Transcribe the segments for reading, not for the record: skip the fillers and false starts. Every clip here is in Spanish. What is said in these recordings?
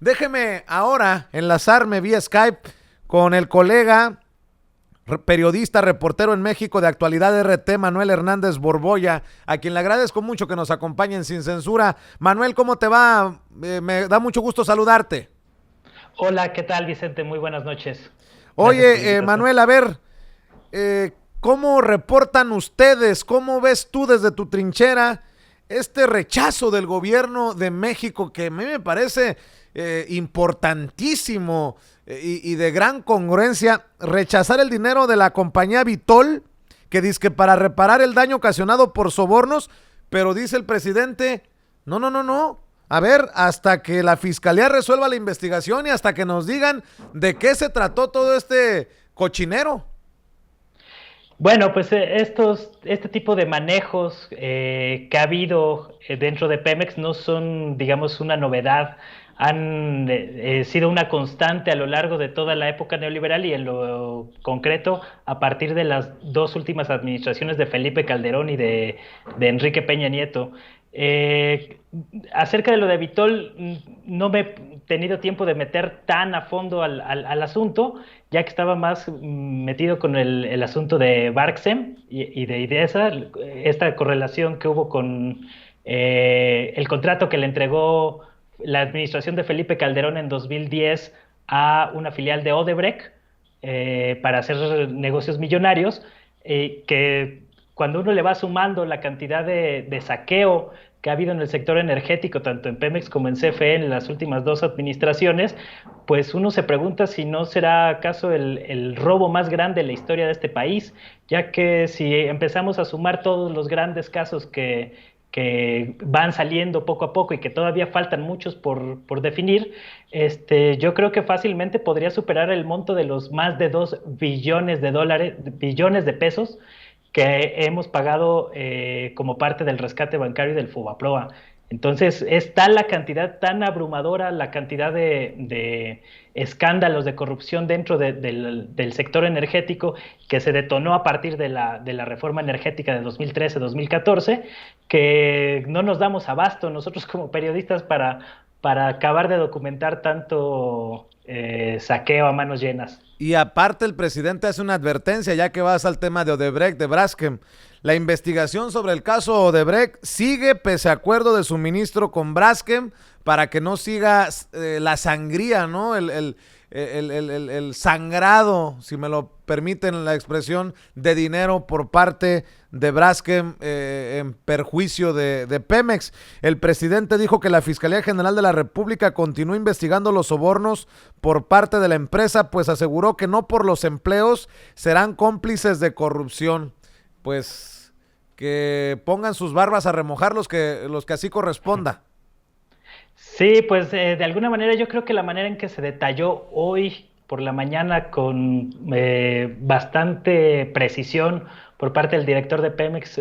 Déjeme ahora enlazarme vía Skype con el colega, periodista, reportero en México de Actualidad RT, Manuel Hernández Borboya, a quien le agradezco mucho que nos acompañen sin censura. Manuel, ¿cómo te va? Me da mucho gusto saludarte. Hola, ¿qué tal, Vicente? Muy buenas noches. Gracias por la Oye, invitación. Manuel, a ver, ¿cómo reportan ustedes? ¿Cómo ves tú desde tu trinchera este rechazo del gobierno de México que a mí me parece importantísimo y de gran congruencia? Rechazar el dinero de la compañía Vitol, que dice que para reparar el daño ocasionado por sobornos, pero dice el presidente, no, no, no, no. A ver, hasta que la fiscalía resuelva la investigación y hasta que nos digan de qué se trató todo este cochinero. Bueno, pues este tipo de manejos que ha habido dentro de Pemex no son, digamos, una novedad. Han sido una constante a lo largo de toda la época neoliberal y en lo concreto a partir de las dos últimas administraciones de Felipe Calderón y de Enrique Peña Nieto. Eh, Acerca de lo de Vitol, no me he tenido tiempo de meter tan a fondo al asunto, ya que estaba más metido con el asunto de Barksem y de IDESA, esta correlación que hubo con el contrato que le entregó la administración de Felipe Calderón en 2010 a una filial de Odebrecht para hacer negocios millonarios, que cuando uno le va sumando la cantidad de saqueo que ha habido en el sector energético, tanto en Pemex como en CFE en las últimas dos administraciones, pues uno se pregunta si no será acaso el robo más grande de la historia de este país, ya que si empezamos a sumar todos los grandes casos que van saliendo poco a poco y que todavía faltan muchos por definir, yo creo que fácilmente podría superar el monto de los más de 2 billones de dólares, billones de pesos que hemos pagado como parte del rescate bancario y del Fobaproa. Entonces, es tal la cantidad, tan abrumadora la cantidad de escándalos de corrupción dentro del sector energético que se detonó a partir de la reforma energética de 2013-2014, que no nos damos abasto nosotros como periodistas para acabar de documentar tanto saqueo a manos llenas. Y aparte el presidente hace una advertencia, ya que vas al tema de Odebrecht, de Braskem. La investigación sobre el caso Odebrecht sigue pese a acuerdo de suministro con Braskem para que no siga la sangría, ¿no? El sangrado, si me lo permiten la expresión, de dinero por parte de Braskem en perjuicio de Pemex. El presidente dijo que la Fiscalía General de la República continúa investigando los sobornos por parte de la empresa, pues aseguró que no por los empleos serán cómplices de corrupción. Pues que pongan sus barbas a remojar los que así corresponda. Sí, pues de alguna manera yo creo que la manera en que se detalló hoy por la mañana con bastante precisión por parte del director de Pemex,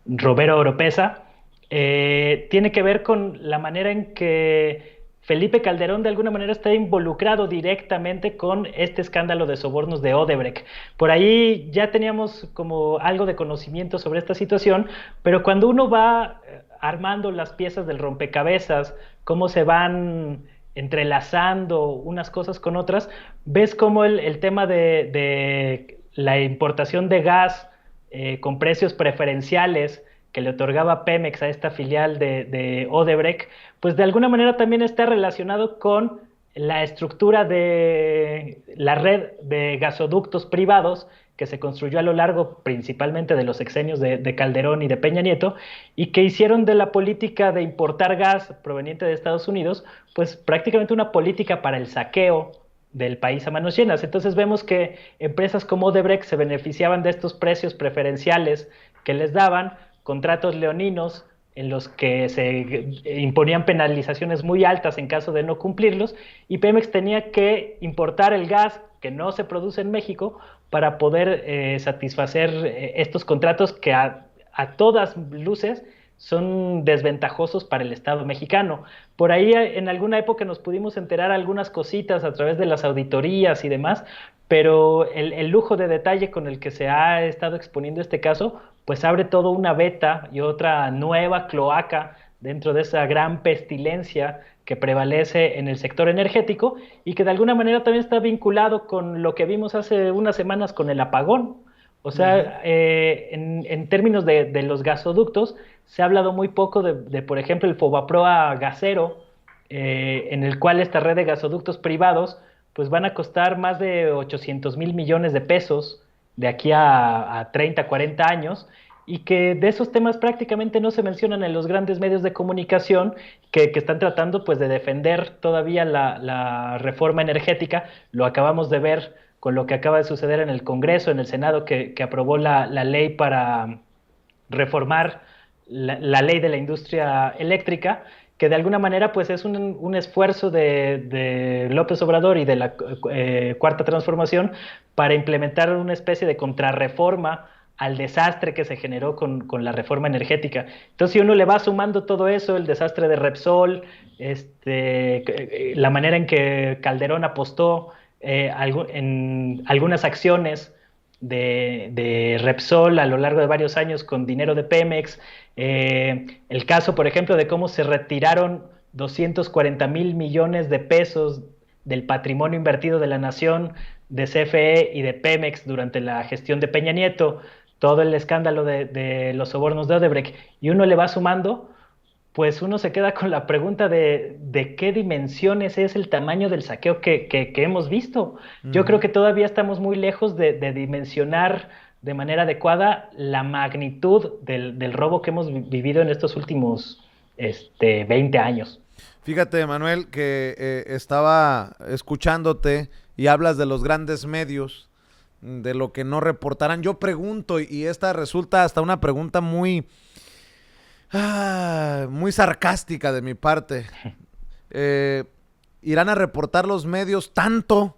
Robero Oropesa, tiene que ver con la manera en que Felipe Calderón de alguna manera está involucrado directamente con este escándalo de sobornos de Odebrecht. Por ahí ya teníamos como algo de conocimiento sobre esta situación, pero cuando uno va armando las piezas del rompecabezas, cómo se van entrelazando unas cosas con otras, ves cómo el tema de la importación de gas con precios preferenciales que le otorgaba Pemex a esta filial de Odebrecht, pues de alguna manera también está relacionado con la estructura de la red de gasoductos privados que se construyó a lo largo principalmente de los sexenios de Calderón y de Peña Nieto, y que hicieron de la política de importar gas proveniente de Estados Unidos, pues prácticamente una política para el saqueo del país a manos llenas. Entonces vemos que empresas como Odebrecht se beneficiaban de estos precios preferenciales que les daban, contratos leoninos en los que se imponían penalizaciones muy altas en caso de no cumplirlos, y Pemex tenía que importar el gas que no se produce en México para poder satisfacer estos contratos que a todas luces son desventajosos para el Estado mexicano. Por ahí en alguna época nos pudimos enterar algunas cositas a través de las auditorías y demás, pero el lujo de detalle con el que se ha estado exponiendo este caso, pues abre toda una veta y otra nueva cloaca dentro de esa gran pestilencia que prevalece en el sector energético y que de alguna manera también está vinculado con lo que vimos hace unas semanas con el apagón. O Ujú. sea, en términos de los gasoductos, se ha hablado muy poco por ejemplo, el Fobaproa gasero, en el cual esta red de gasoductos privados pues van a costar más de 800,000 millones de pesos de aquí a 30, 40 años, y que de esos temas prácticamente no se mencionan en los grandes medios de comunicación que están tratando pues de defender todavía la reforma energética. Lo acabamos de ver con lo que acaba de suceder en el Congreso, en el Senado, que aprobó la ley para reformar la ley de la industria eléctrica, que de alguna manera pues es un esfuerzo de López Obrador y de la Cuarta Transformación para implementar una especie de contrarreforma al desastre que se generó con la reforma energética. Entonces, si uno le va sumando todo eso, el desastre de Repsol, la manera en que Calderón apostó en algunas acciones de Repsol a lo largo de varios años con dinero de Pemex, el caso, por ejemplo, de cómo se retiraron 240,000 millones de pesos del patrimonio invertido de la nación, de CFE y de Pemex durante la gestión de Peña Nieto, todo el escándalo de los sobornos de Odebrecht, y uno le va sumando, pues uno se queda con la pregunta de qué dimensiones es el tamaño del saqueo que hemos visto. Yo creo Ujú. que todavía estamos muy lejos de dimensionar de manera adecuada la magnitud del robo que hemos vivido en estos últimos 20 años. Fíjate, Manuel, que estaba escuchándote y hablas de los grandes medios, de lo que no reportarán. Yo pregunto, y esta resulta hasta una pregunta muy sarcástica de mi parte. Eh, ¿Irán a reportar los medios tanto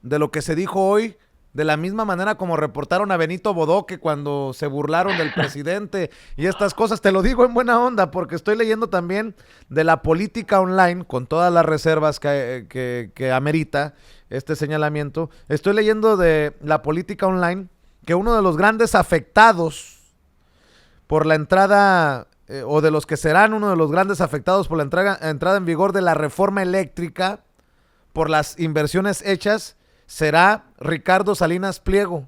de lo que se dijo hoy, de la misma manera como reportaron a Benito Bodoque cuando se burlaron del presidente y estas cosas? Te lo digo en buena onda porque estoy leyendo también de la política online, con todas las reservas que amerita este señalamiento. Estoy leyendo de la política online que uno de los grandes afectados por la entrada, o de los que serán uno de los grandes afectados por la entrada en vigor de la reforma eléctrica, por las inversiones hechas, será Ricardo Salinas Pliego,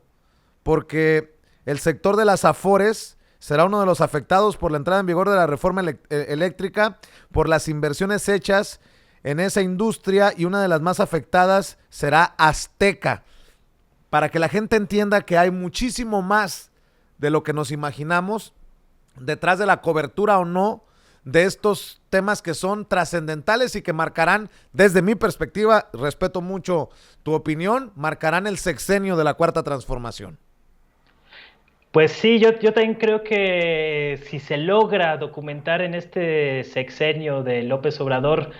porque el sector de las Afores será uno de los afectados por la entrada en vigor de la reforma eléctrica, por las inversiones hechas en esa industria, y una de las más afectadas será Azteca, para que la gente entienda que hay muchísimo más de lo que nos imaginamos detrás de la cobertura o no de estos temas que son trascendentales y que marcarán, desde mi perspectiva, respeto mucho tu opinión, marcarán el sexenio de la Cuarta Transformación. Pues sí, yo también creo que si se logra documentar en este sexenio de López Obrador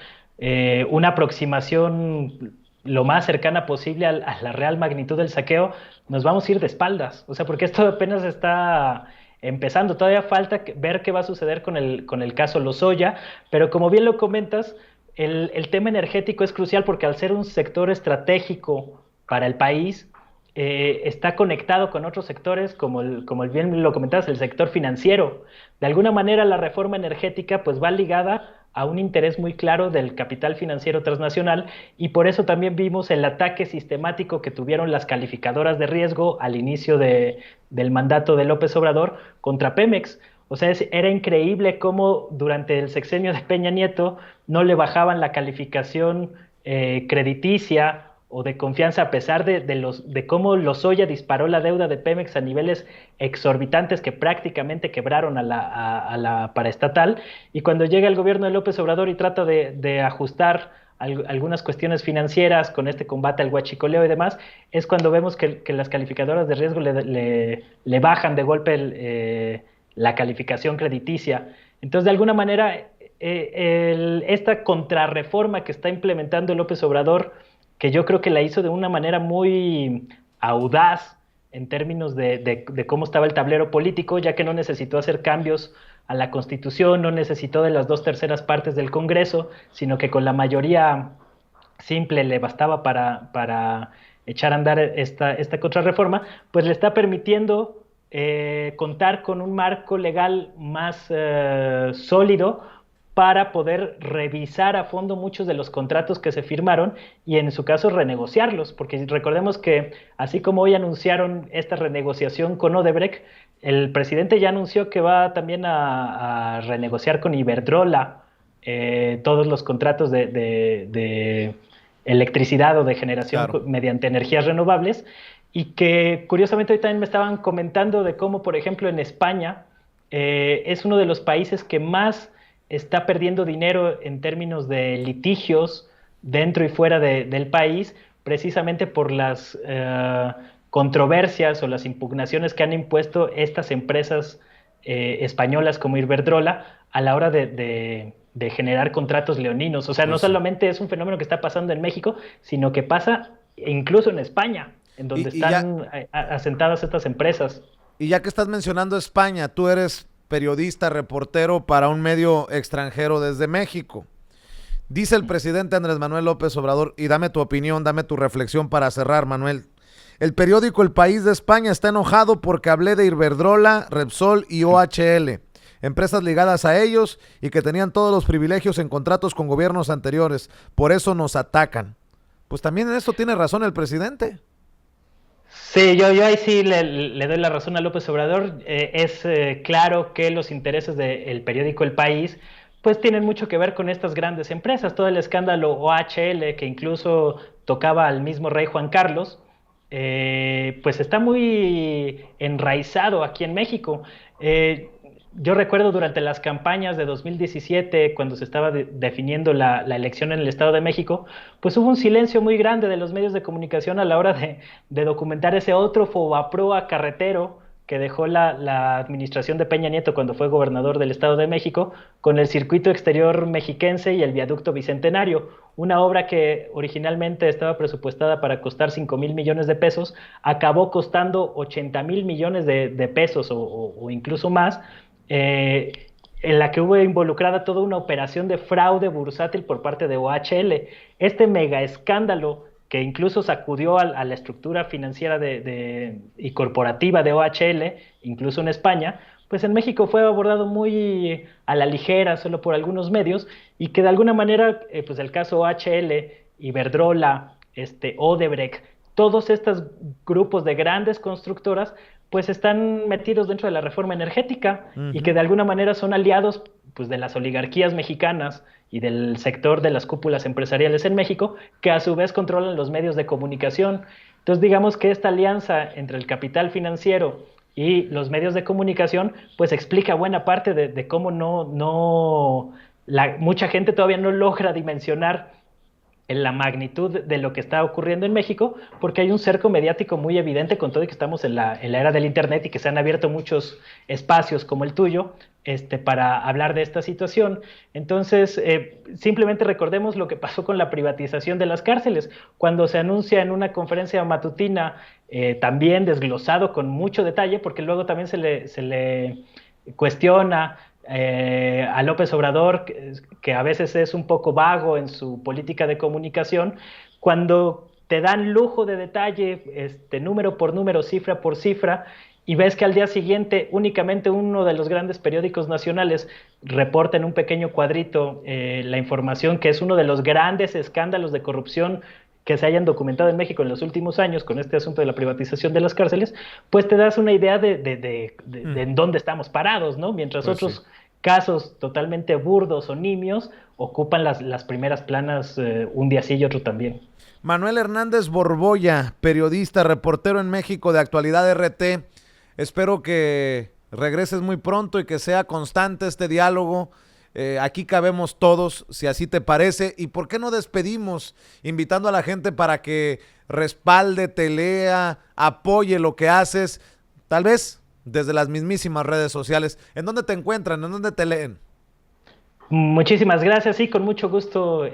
una aproximación lo más cercana posible a la real magnitud del saqueo, nos vamos a ir de espaldas. O sea, porque esto apenas está empezando. Todavía falta ver qué va a suceder con el caso Lozoya, pero como bien lo comentas, el tema energético es crucial porque al ser un sector estratégico para el país, está conectado con otros sectores, como bien lo comentabas, el sector financiero. De alguna manera, la reforma energética pues va ligada a un interés muy claro del capital financiero transnacional, y por eso también vimos el ataque sistemático que tuvieron las calificadoras de riesgo al inicio del mandato de López Obrador contra Pemex. O sea, era increíble cómo durante el sexenio de Peña Nieto no le bajaban la calificación crediticia o de confianza, a pesar de cómo Lozoya disparó la deuda de Pemex a niveles exorbitantes que prácticamente quebraron a la paraestatal. Y cuando llega el gobierno de López Obrador y trata de ajustar algunas cuestiones financieras con este combate al huachicoleo y demás, es cuando vemos que las calificadoras de riesgo le bajan de golpe la calificación crediticia. Entonces, de alguna manera, esta contrarreforma que está implementando López Obrador, que yo creo que la hizo de una manera muy audaz en términos de cómo estaba el tablero político, ya que no necesitó hacer cambios a la Constitución, no necesitó de las 2/3 partes del Congreso, sino que con la mayoría simple le bastaba para echar a andar esta contrarreforma, pues le está permitiendo contar con un marco legal más sólido para poder revisar a fondo muchos de los contratos que se firmaron y en su caso renegociarlos, porque recordemos que así como hoy anunciaron esta renegociación con Odebrecht, el presidente ya anunció que va también a renegociar con Iberdrola todos los contratos de electricidad o de generación Claro. mediante energías renovables, y que curiosamente hoy también me estaban comentando de cómo, por ejemplo, en España es uno de los países que más está perdiendo dinero en términos de litigios dentro y fuera del país, precisamente por las controversias o las impugnaciones que han impuesto estas empresas españolas como Iberdrola a la hora de generar contratos leoninos. O sea, no Pues sí. solamente es un fenómeno que está pasando en México, sino que pasa incluso en España, en donde Y ya, están asentadas estas empresas. y ya que estás mencionando España, tú eres periodista, reportero para un medio extranjero desde México. Dice el presidente Andrés Manuel López Obrador, y dame tu opinión, dame tu reflexión para cerrar, Manuel. El periódico El País de España está enojado porque hablé de Iberdrola, Repsol y OHL, empresas ligadas a ellos y que tenían todos los privilegios en contratos con gobiernos anteriores. Por eso nos atacan. Pues también en esto tiene razón el presidente. Sí, yo ahí sí le doy la razón a López Obrador. Es claro que los intereses del periódico El País pues tienen mucho que ver con estas grandes empresas. Todo el escándalo OHL, que incluso tocaba al mismo rey Juan Carlos, pues está muy enraizado aquí en México. Yo recuerdo durante las campañas de 2017, cuando se estaba definiendo la elección en el Estado de México, pues hubo un silencio muy grande de los medios de comunicación a la hora de documentar ese otro fobaproa carretero que dejó la administración de Peña Nieto cuando fue gobernador del Estado de México, con el circuito exterior mexiquense y el viaducto bicentenario, una obra que originalmente estaba presupuestada para costar 5,000 millones de pesos, acabó costando 80,000 millones de pesos o incluso más, eh, en la que hubo involucrada toda una operación de fraude bursátil por parte de OHL. Este mega escándalo que incluso sacudió a la estructura financiera y corporativa de OHL, incluso en España, pues en México fue abordado muy a la ligera, solo por algunos medios, y que de alguna manera, pues el caso OHL, Iberdrola, Odebrecht, todos estos grupos de grandes constructoras, pues están metidos dentro de la reforma energética y que Ujú. de alguna manera son aliados pues, de las oligarquías mexicanas y del sector de las cúpulas empresariales en México, que a su vez controlan los medios de comunicación. Entonces, digamos que esta alianza entre el capital financiero y los medios de comunicación, pues explica buena parte de cómo mucha gente todavía no logra dimensionar en la magnitud de lo que está ocurriendo en México, porque hay un cerco mediático muy evidente con todo y que estamos en la era del Internet y que se han abierto muchos espacios como el tuyo para hablar de esta situación. Entonces, simplemente recordemos lo que pasó con la privatización de las cárceles, cuando se anuncia en una conferencia matutina, también desglosado con mucho detalle, porque luego también se le cuestiona a López Obrador, que a veces es un poco vago en su política de comunicación, cuando te dan lujo de detalle, número por número, cifra por cifra, y ves que al día siguiente únicamente uno de los grandes periódicos nacionales reporta en un pequeño cuadrito la información que es uno de los grandes escándalos de corrupción que se hayan documentado en México en los últimos años con este asunto de la privatización de las cárceles, pues te das una idea de en dónde estamos parados, ¿no? Mientras Pues sí. otros casos totalmente burdos o nimios ocupan las primeras planas un día sí y otro también. Manuel Hernández Borbolla, periodista, reportero en México de Actualidad RT. Espero que regreses muy pronto y que sea constante este diálogo. Aquí cabemos todos, si así te parece. ¿Y por qué no despedimos invitando a la gente para que respalde, te lea, apoye lo que haces? Tal vez desde las mismísimas redes sociales. ¿En dónde te encuentran? ¿En dónde te leen? Muchísimas gracias y con mucho gusto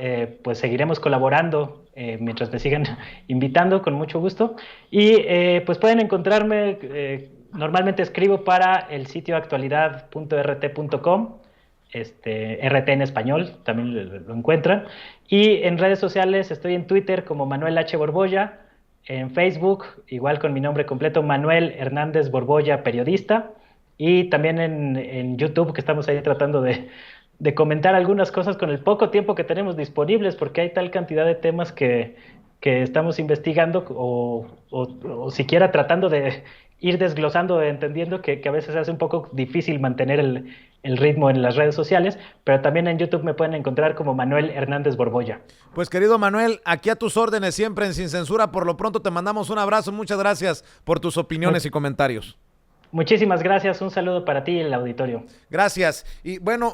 pues seguiremos colaborando mientras me sigan invitando con mucho gusto y pues pueden encontrarme, normalmente escribo para el sitio actualidad.rt.com, RT en español, también lo encuentran, y en redes sociales estoy en Twitter como Manuel H. Borbolla, En Facebook, igual con mi nombre completo, Manuel Hernández Borbolla, periodista. Y también en YouTube, que estamos ahí tratando de comentar algunas cosas con el poco tiempo que tenemos disponibles, porque hay tal cantidad de temas que estamos investigando o siquiera tratando de ir desglosando, entendiendo que a veces hace un poco difícil mantener el ritmo en las redes sociales, pero también en YouTube me pueden encontrar como Manuel Hernández Borbolla. Pues querido Manuel, aquí a tus órdenes siempre en Sin Censura. Por lo pronto te mandamos un abrazo. Muchas gracias por tus opiniones y comentarios. Muchísimas gracias, un saludo para ti y el auditorio. Gracias. Y bueno,